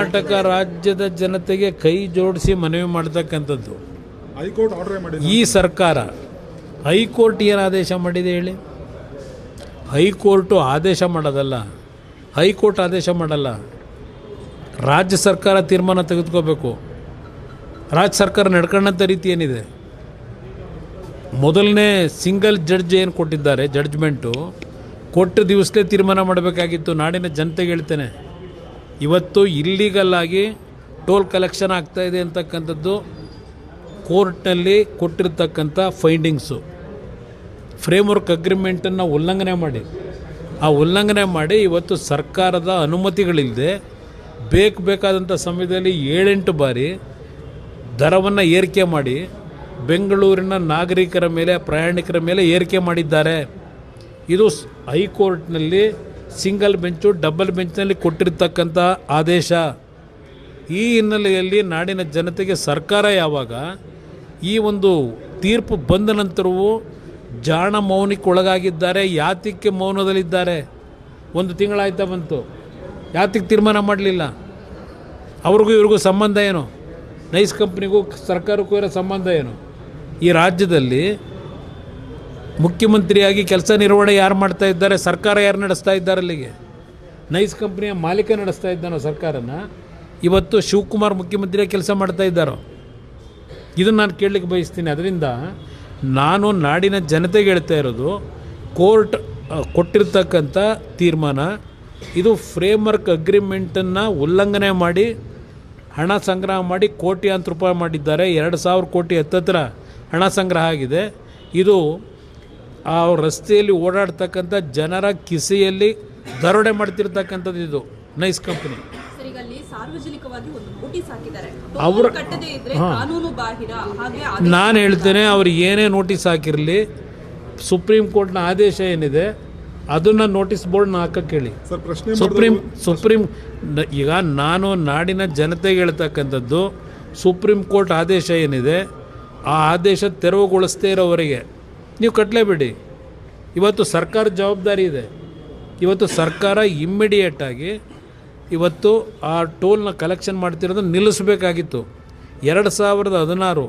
ಕರ್ನಾಟಕ ರಾಜ್ಯದ ಜನತೆಗೆ ಕೈ ಜೋಡಿಸಿ ಮನವಿ ಮಾಡ್ತಕ್ಕಂಥದ್ದು ಹೈಕೋರ್ಟ್ ಆರ್ಡರ್ ಮಾಡಿದೆ. ಈ ಸರ್ಕಾರ. ಹೈಕೋರ್ಟ್ ಏನು ಆದೇಶ ಮಾಡಿದೆ ಹೇಳಿ? ಹೈಕೋರ್ಟು ಆದೇಶ ಮಾಡೋದಲ್ಲ, ಹೈಕೋರ್ಟ್ ಆದೇಶ ಮಾಡಲ್ಲ. ರಾಜ್ಯ ಸರ್ಕಾರ ತೀರ್ಮಾನ ತೆಗೆದುಕೋಬೇಕು. ರಾಜ್ಯ ಸರ್ಕಾರ ನಡ್ಕೊಂಡಂಥ ರೀತಿ ಏನಿದೆ? ಮೊದಲನೇ ಸಿಂಗಲ್ ಜಡ್ಜ್ ಏನು ಕೊಟ್ಟಿದ್ದಾರೆ, ಜಡ್ಜ್ಮೆಂಟು ಕೊಟ್ಟ ದಿವಸಲೇ ತೀರ್ಮಾನ ಮಾಡಬೇಕಾಗಿತ್ತು. ನಾಡಿನ ಜನತೆಗೆ ಹೇಳ್ತೇನೆ, ಇವತ್ತು ಇಲ್ಲೀಗಲ್ ಆಗಿ ಟೋಲ್ ಕಲೆಕ್ಷನ್ ಆಗ್ತಾಯಿದೆ ಅಂತಕ್ಕಂಥದ್ದು ಕೋರ್ಟ್ನಲ್ಲಿ ಕೊಟ್ಟಿರ್ತಕ್ಕಂಥ ಫೈಂಡಿಂಗ್ಸು. ಫ್ರೇಮ್ವರ್ಕ್ ಅಗ್ರಿಮೆಂಟನ್ನು ಉಲ್ಲಂಘನೆ ಮಾಡಿ ಇವತ್ತು ಸರ್ಕಾರದ ಅನುಮತಿಗಳಿಲ್ಲದೆ ಬೇಕಾದಂಥ ಸಮಯದಲ್ಲಿ 7-8 ಬಾರಿ ದರವನ್ನು ಏರಿಕೆ ಮಾಡಿ ಬೆಂಗಳೂರಿನ ನಾಗರಿಕರ ಮೇಲೆ, ಪ್ರಯಾಣಿಕರ ಮೇಲೆ ಏರಿಕೆ ಮಾಡಿದ್ದಾರೆ. ಇದು ಹೈಕೋರ್ಟ್ನಲ್ಲಿ ಸಿಂಗಲ್ ಬೆಂಚು, ಡಬಲ್ ಬೆಂಚ್ನಲ್ಲಿ ಕೊಟ್ಟಿರ್ತಕ್ಕಂಥ ಆದೇಶ. ಈ ಹಿನ್ನೆಲೆಯಲ್ಲಿ ನಾಡಿನ ಜನತೆಗೆ ಸರ್ಕಾರ ಯಾವಾಗ ಈ ಒಂದು ತೀರ್ಪು ಬಂದ ನಂತರವೂ ಜಾಣ ಮೌನಕ್ಕೆ ಒಳಗಾಗಿದ್ದಾರೆ, ಯಾತಕ್ಕೆ ಮೌನದಲ್ಲಿದ್ದಾರೆ? 1 ತಿಂಗಳಾಯ್ತಾ ಬಂತು, ಯಾತಕ್ಕೆ ತೀರ್ಮಾನ ಮಾಡಲಿಲ್ಲ? ಅವ್ರಿಗೂ ಇವ್ರಿಗೂ ಸಂಬಂಧ ಏನು? ನೈಸ್ ಕಂಪ್ನಿಗೂ ಸರ್ಕಾರಕ್ಕೂ ಇರೋ ಸಂಬಂಧ ಏನು? ಈ ರಾಜ್ಯದಲ್ಲಿ ಮುಖ್ಯಮಂತ್ರಿಯಾಗಿ ಕೆಲಸ ನಿರ್ವಹಣೆ ಯಾರು ಮಾಡ್ತಾ ಇದ್ದಾರೆ? ಸರ್ಕಾರ ಯಾರು ನಡೆಸ್ತಾ ಇದ್ದಾರೆ? ಅಲ್ಲಿಗೆ ನೈಸ್ ಕಂಪ್ನಿಯ ಮಾಲೀಕ ನಡೆಸ್ತಾ ಇದ್ದಾನೋ ಸರ್ಕಾರನ? ಇವತ್ತು ಶಿವಕುಮಾರ್ ಮುಖ್ಯಮಂತ್ರಿಯಾಗಿ ಕೆಲಸ ಮಾಡ್ತಾ ಇದ್ದಾರೋ? ಇದನ್ನು ನಾನು ಕೇಳಲಿಕ್ಕೆ ಬಯಸ್ತೀನಿ. ಅದರಿಂದ ನಾನು ನಾಡಿನ ಜನತೆಗೆ ಹೇಳ್ತಾ ಇರೋದು, ಕೋರ್ಟ್ ಕೊಟ್ಟಿರ್ತಕ್ಕಂಥ ತೀರ್ಮಾನ ಇದು ಫ್ರೇಮ್ವರ್ಕ್ ಅಗ್ರಿಮೆಂಟನ್ನು ಉಲ್ಲಂಘನೆ ಮಾಡಿ ಹಣ ಸಂಗ್ರಹ ಮಾಡಿ ಕೋಟ್ಯಾಂತರ ರೂಪಾಯಿ ಮಾಡಿದ್ದಾರೆ. 2,000 ಕೋಟಿ ಹತ್ತತ್ರ ಹಣ ಸಂಗ್ರಹ ಆಗಿದೆ. ಇದು ಆ ರಸ್ತೆಯಲ್ಲಿ ಓಡಾಡ್ತಕ್ಕಂಥ ಜನರ ಕಿಸೆಯಲ್ಲಿ ದರೋಡೆ ಮಾಡ್ತಿರ್ತಕ್ಕಂಥದ್ದು ಇದು ನೈಸ್ ಕಂಪನಿ. ನಾನು ಹೇಳ್ತೇನೆ, ಅವ್ರು ಏನೇ ನೋಟಿಸ್ ಹಾಕಿರಲಿ, ಸುಪ್ರೀಂ ಕೋರ್ಟ್ನ ಆದೇಶ ಏನಿದೆ ಅದನ್ನು ನೋಟಿಸ್ ಬೋರ್ಡ್ನ ಹಾಕಕ್ಕೆ ಹೇಳಿ. ಸುಪ್ರೀಂ ಈಗ ನಾನು ನಾಡಿನ ಜನತೆಗೆ ಹೇಳ್ತಕ್ಕಂಥದ್ದು, ಸುಪ್ರೀಂ ಕೋರ್ಟ್ ಆದೇಶ ಏನಿದೆ ಆ ಆದೇಶ ತೆರವುಗೊಳಿಸ್ತೇ ಇರೋವರೆಗೆ ನೀವು ಕಟ್ಟಲೇಬೇಡಿ. ಇವತ್ತು ಸರ್ಕಾರ ಜವಾಬ್ದಾರಿ ಇದೆ. ಇವತ್ತು ಸರ್ಕಾರ ಇಮ್ಮಿಡಿಯೇಟಾಗಿ ಇವತ್ತು ಆ ಟೋಲ್ನ ಕಲೆಕ್ಷನ್ ಮಾಡ್ತಿರೋದು ನಿಲ್ಲಿಸಬೇಕಾಗಿತ್ತು. 2016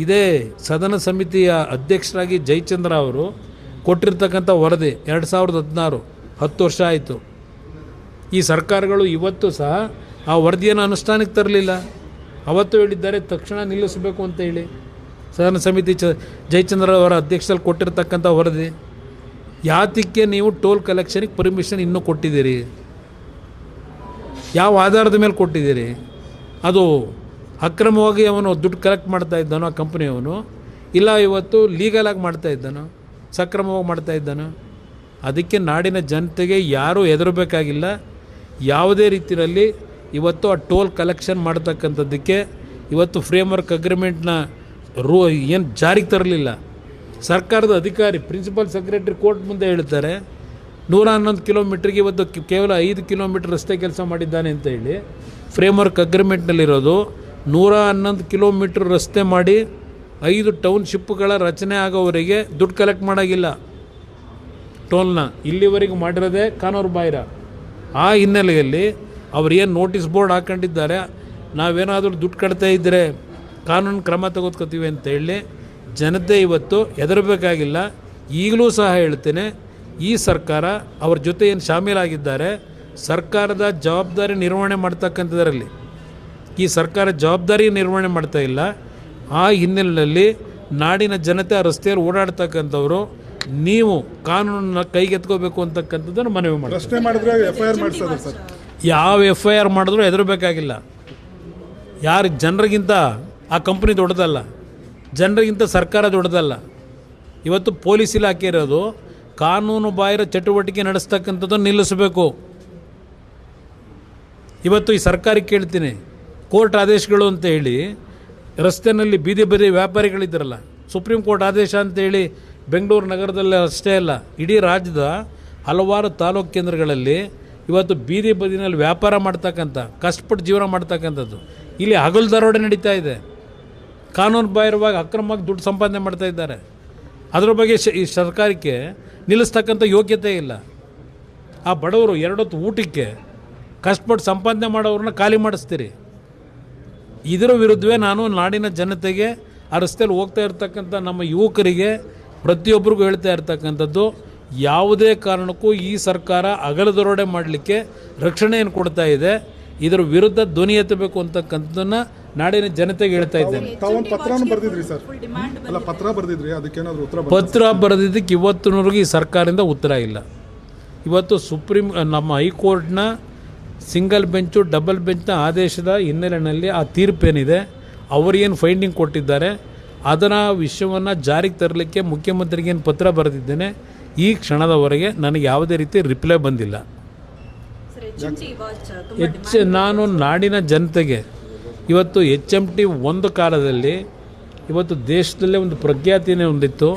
ಇದೇ ಸದನ ಸಮಿತಿಯ ಅಧ್ಯಕ್ಷರಾಗಿ ಜಯಚಂದ್ರ ಅವರು ಕೊಟ್ಟಿರ್ತಕ್ಕಂಥ ವರದಿ 2016, 10 ವರ್ಷ ಆಯಿತು. ಈ ಸರ್ಕಾರಗಳು ಇವತ್ತು ಸಹ ಆ ವರದಿಯನ್ನು ಅನುಷ್ಠಾನಕ್ಕೆ ತರಲಿಲ್ಲ. ಅವತ್ತು ಹೇಳಿದ್ದಾರೆ ತಕ್ಷಣ ನಿಲ್ಲಿಸಬೇಕು ಅಂತ ಹೇಳಿ. ಸದನ ಸಮಿತಿ ಜಯಚಂದ್ರ ಅವರ ಅಧ್ಯಕ್ಷರಲ್ಲಿ ಕೊಟ್ಟಿರ್ತಕ್ಕಂಥ ವರದಿ. ಯಾತಕ್ಕೆ ನೀವು ಟೋಲ್ ಕಲೆಕ್ಷನಿಗೆ ಪರ್ಮಿಷನ್ ಇನ್ನೂ ಕೊಟ್ಟಿದ್ದೀರಿ? ಯಾವ ಆಧಾರದ ಮೇಲೆ ಕೊಟ್ಟಿದ್ದೀರಿ? ಅದು ಅಕ್ರಮವಾಗಿ ಅವನು ದುಡ್ಡು ಕಲೆಕ್ಟ್ ಮಾಡ್ತಾ ಇದ್ದಾನೋ ಆ ಕಂಪ್ನಿಯವನು, ಇಲ್ಲ ಇವತ್ತು ಲೀಗಲಾಗಿ ಮಾಡ್ತಾ ಇದ್ದಾನೋ, ಸಕ್ರಮವಾಗಿ ಮಾಡ್ತಾ ಇದ್ದಾನೋ? ಅದಕ್ಕೆ ನಾಡಿನ ಜನತೆಗೆ ಯಾರೂ ಹೆದರಬೇಕಾಗಿಲ್ಲ. ಯಾವುದೇ ರೀತಿಯಲ್ಲಿ ಇವತ್ತು ಆ ಟೋಲ್ ಕಲೆಕ್ಷನ್ ಮಾಡ್ತಕ್ಕಂಥದ್ದಕ್ಕೆ ಇವತ್ತು ಫ್ರೇಮ್ವರ್ಕ್ ಅಗ್ರಿಮೆಂಟ್ನ ಏನು ಜಾರಿಗೆ ತರಲಿಲ್ಲ. ಸರ್ಕಾರದ ಅಧಿಕಾರಿ ಪ್ರಿನ್ಸಿಪಲ್ ಸೆಕ್ರೆಟರಿ ಕೋರ್ಟ್ ಮುಂದೆ ಹೇಳ್ತಾರೆ 111 ಕಿಲೋಮೀಟ್ರಿಗೆ ಇವತ್ತು ಕೇವಲ 5 ಕಿಲೋಮೀಟ್ರ್ ರಸ್ತೆ ಕೆಲಸ ಮಾಡಿದ್ದಾನೆ ಅಂತ ಹೇಳಿ. ಫ್ರೇಮ್ವರ್ಕ್ ಅಗ್ರಿಮೆಂಟ್ನಲ್ಲಿರೋದು 111 ಕಿಲೋಮೀಟ್ರ್ ರಸ್ತೆ ಮಾಡಿ 5 ಟೌನ್ಶಿಪ್ಗಳ ರಚನೆ ಆಗೋವರೆಗೆ ದುಡ್ಡು ಕಲೆಕ್ಟ್ ಮಾಡೋಂಗಿಲ್ಲ. ಟೋಲ್ನ ಇಲ್ಲಿವರೆಗೂ ಮಾಡಿರೋದೇ ಕಾನೂನು ಬಾಹಿರ. ಆ ಹಿನ್ನೆಲೆಯಲ್ಲಿ ಅವ್ರು ಏನು ನೋಟಿಸ್ ಬೋರ್ಡ್ ಹಾಕೊಂಡಿದ್ದಾರೆ, ನಾವೇನಾದರೂ ದುಡ್ಡು ಕಟ್ತಾ ಇದ್ದರೆ ಕಾನೂನು ಕ್ರಮ ತೆಗೆದುಕೊತೀವಿ ಅಂತ ಹೇಳಿ ಜನತೆ ಇವತ್ತು ಹೆದರಬೇಕಾಗಿಲ್ಲ. ಈಗಲೂ ಸಹ ಹೇಳ್ತೇನೆ, ಈ ಸರ್ಕಾರ ಅವ್ರ ಜೊತೆ ಏನು ಶಾಮೀಲಾಗಿದ್ದಾರೆ, ಸರ್ಕಾರದ ಜವಾಬ್ದಾರಿ ನಿರ್ವಹಣೆ ಮಾಡ್ತಕ್ಕಂಥದ್ರಲ್ಲಿ ಈ ಸರ್ಕಾರ ಜವಾಬ್ದಾರಿ ನಿರ್ವಹಣೆ ಮಾಡ್ತಾ ಇಲ್ಲ. ಆ ಹಿನ್ನೆಲೆಯಲ್ಲಿ ನಾಡಿನ ಜನತೆ ಆ ರಸ್ತೆಯಲ್ಲಿ ಓಡಾಡ್ತಕ್ಕಂಥವರು ನೀವು ಕಾನೂನನ್ನು ಕೈಗೆತ್ಕೋಬೇಕು ಅಂತಕ್ಕಂಥದ್ದನ್ನು ಮನವಿ ಮಾಡಿ. ಯಾವ FIR ಮಾಡಿದ್ರೂ ಹೆದರಬೇಕಾಗಿಲ್ಲ. ಯಾರು ಜನರಿಗಿಂತ ಆ ಕಂಪ್ನಿ ದೊಡ್ಡದಲ್ಲ, ಜನರಿಗಿಂತ ಸರ್ಕಾರ ದೊಡ್ಡದಲ್ಲ. ಇವತ್ತು ಪೊಲೀಸ್ ಇಲಾಖೆ ಇರೋದು ಕಾನೂನು ಬಾಹಿರ ಚಟುವಟಿಕೆ ನಡೆಸ್ತಕ್ಕಂಥದ್ದು ನಿಲ್ಲಿಸಬೇಕು. ಇವತ್ತು ಈ ಸರ್ಕಾರಕ್ಕೆ ಕೇಳ್ತೀನಿ, ಕೋರ್ಟ್ ಆದೇಶಗಳು ಅಂತ ಹೇಳಿ ರಸ್ತೆಯಲ್ಲಿ ಬೀದಿ ವ್ಯಾಪಾರಿಗಳಿದ್ದಾರಲ್ಲ, ಸುಪ್ರೀಂ ಕೋರ್ಟ್ ಆದೇಶ ಅಂತೇಳಿ ಬೆಂಗಳೂರು ನಗರದಲ್ಲಿ ಅಷ್ಟೇ ಅಲ್ಲ, ಇಡೀ ರಾಜ್ಯದ ಹಲವಾರು ತಾಲೂಕು ಕೇಂದ್ರಗಳಲ್ಲಿ ಇವತ್ತು ಬೀದಿ ಬದಿನಲ್ಲಿ ವ್ಯಾಪಾರ ಮಾಡ್ತಕ್ಕಂಥ, ಕಷ್ಟಪಟ್ಟು ಜೀವನ ಮಾಡ್ತಕ್ಕಂಥದ್ದು ಇಲ್ಲಿ ಹಗಲು ದರೋಡೆ ನಡೀತಾ ಇದೆ. ಕಾನೂನು ಬಾಹಿರವಾಗಿ ಅಕ್ರಮವಾಗಿ ದುಡ್ಡು ಸಂಪಾದನೆ ಮಾಡ್ತಾ ಇದ್ದಾರೆ. ಅದರ ಬಗ್ಗೆ ಈ ಸರ್ಕಾರಕ್ಕೆ ನಿಲ್ಲಿಸ್ತಕ್ಕಂಥ ಯೋಗ್ಯತೆ ಇಲ್ಲ. ಆ ಬಡವರು 2 ಹೊತ್ತು ಊಟಕ್ಕೆ ಕಷ್ಟಪಟ್ಟು ಸಂಪಾದನೆ ಮಾಡೋರನ್ನ ಖಾಲಿ ಮಾಡಿಸ್ತೀರಿ. ಇದರ ವಿರುದ್ಧವೇ ನಾನು ನಾಡಿನ ಜನತೆಗೆ, ಆ ರಸ್ತೆಯಲ್ಲಿ ಹೋಗ್ತಾ ಇರ್ತಕ್ಕಂಥ ನಮ್ಮ ಯುವಕರಿಗೆ ಪ್ರತಿಯೊಬ್ಬರಿಗೂ ಹೇಳ್ತಾ ಇರ್ತಕ್ಕಂಥದ್ದು, ಯಾವುದೇ ಕಾರಣಕ್ಕೂ ಈ ಸರ್ಕಾರ ಅಗಲದೊರಡೆ ಮಾಡಲಿಕ್ಕೆ ರಕ್ಷಣೆಯನ್ನು ಕೊಡ್ತಾ ಇದೆ. ಇದರ ವಿರುದ್ಧ ಧ್ವನಿ ಎತ್ತಬೇಕು ಅಂತಕ್ಕಂಥದ್ದನ್ನು ನಾಡಿನ ಜನತೆಗೆ ಹೇಳ್ತಾ ಇದ್ದೇನೆ. ತಾವೊಂದು ಪತ್ರನೂ ಬರೆದಿದ್ರಿ ಸರ್, ಅಲ್ಲ ಪತ್ರ ಬರೆದಿದ್ರಿ, ಅದಕ್ಕೇನಾದರೂ ಉತ್ತರ ಪತ್ರ ಬರೆದಿದ್ದಕ್ಕೆ ಇವತ್ತಿನವರೆಗೂ ಈ ಸರ್ಕಾರದಿಂದ ಉತ್ತರ ಇಲ್ಲ. ಇವತ್ತು ನಮ್ಮ ಹೈಕೋರ್ಟ್ನ ಸಿಂಗಲ್ ಬೆಂಚು ಡಬಲ್ ಬೆಂಚ್ನ ಆದೇಶದ ಹಿನ್ನೆಲೆಯಲ್ಲಿ ಆ ತೀರ್ಪೇನಿದೆ, ಅವರೇನು ಫೈಂಡಿಂಗ್ ಕೊಟ್ಟಿದ್ದಾರೆ ಅದರ ವಿಷಯವನ್ನು ಜಾರಿಗೆ ತರಲಿಕ್ಕೆ ಮುಖ್ಯಮಂತ್ರಿಗೇನು ಪತ್ರ ಬರೆದಿದ್ದೇನೆ. ಈ ಕ್ಷಣದವರೆಗೆ ನನಗೆ ಯಾವುದೇ ರೀತಿ ರಿಪ್ಲೈ ಬಂದಿಲ್ಲ. ನಾನು ನಾಡಿನ ಜನತೆಗೆ ಇವತ್ತು HMT ಒಂದು ಕಾಲದಲ್ಲಿ ಇವತ್ತು ದೇಶದಲ್ಲೇ ಒಂದು ಪ್ರಖ್ಯಾತಿನೇ ಹೊಂದಿತ್ತು.